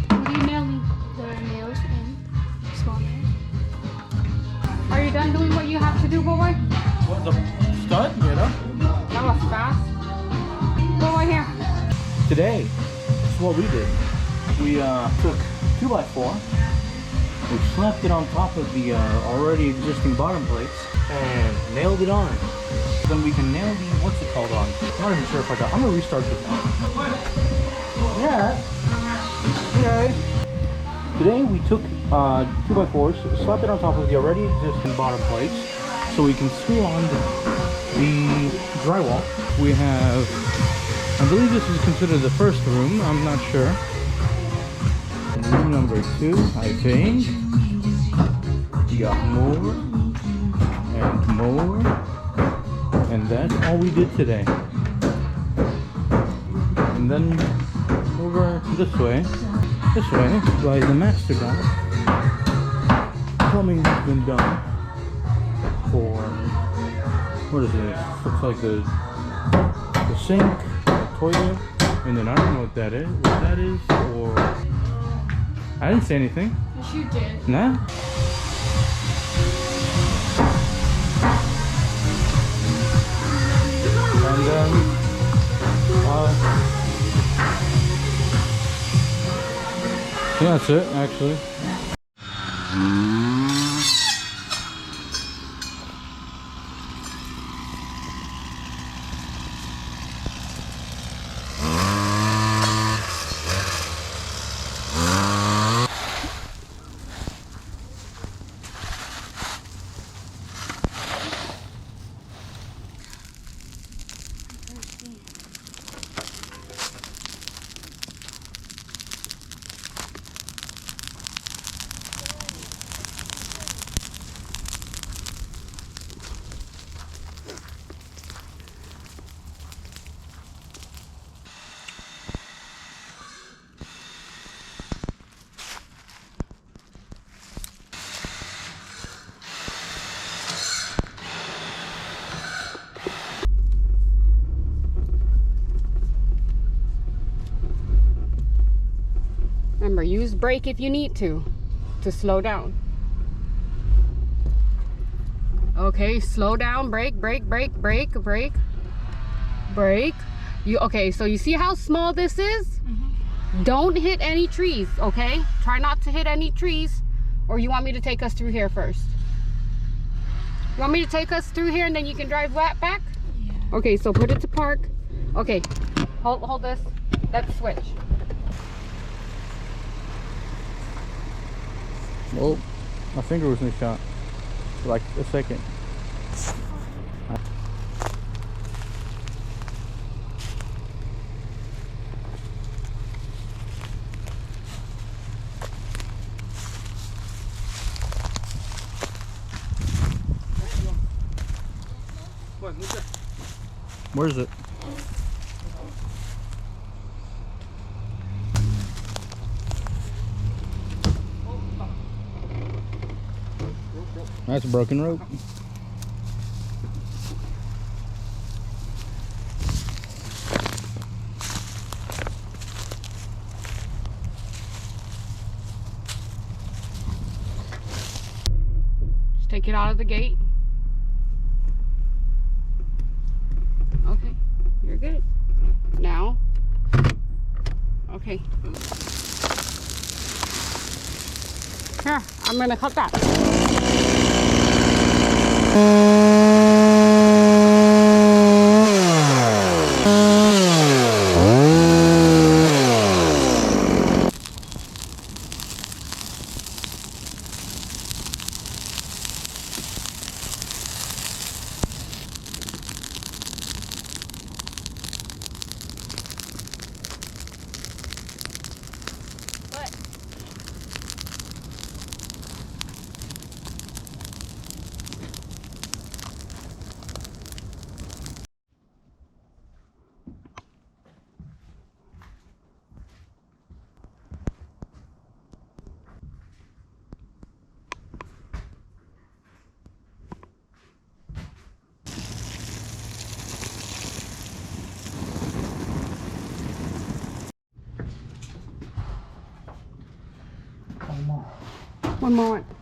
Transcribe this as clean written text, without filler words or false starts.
What are you nailing? The nails in. Small nails. Are you done doing what you have to do, boy? What, the stud? You know? That was fast. Go right here. Today, this is what we did. We took 2x4, we slapped it on top of the already existing bottom plates, and nailed it on. Then we can nail the, what's it called on? I'm not even sure if I got, I'm gonna restart this one. Yeah. Okay. Today we took 2x4s, slapped it on top of the already existing bottom plates, so we can screw on the drywall. We have, I believe this is considered the first room, I'm not sure. Room number 2, I think. We got more and more, and that's all we did today. And then over this way by the master dock, plumbing has been done for, what is this? Looks like the sink, the toilet, and then I don't know what that is, or I didn't say anything. Yes, you did. Nah. And yeah, that's it, actually. Remember, use brake if you need to slow down. Okay, slow down, brake. Okay, so you see how small this is? Mm-hmm. Don't hit any trees, okay? Try not to hit any trees, or you want me to take us through here first? You want me to take us through here and then you can drive back? Yeah. Okay, so put it to park. Okay, hold this. Let's switch. Oh, my finger was in the shot for like a second. Where is it? That's a broken rope. Just take it out of the gate. Okay, you're good. Now, okay. Here, I'm gonna cut that. One more one.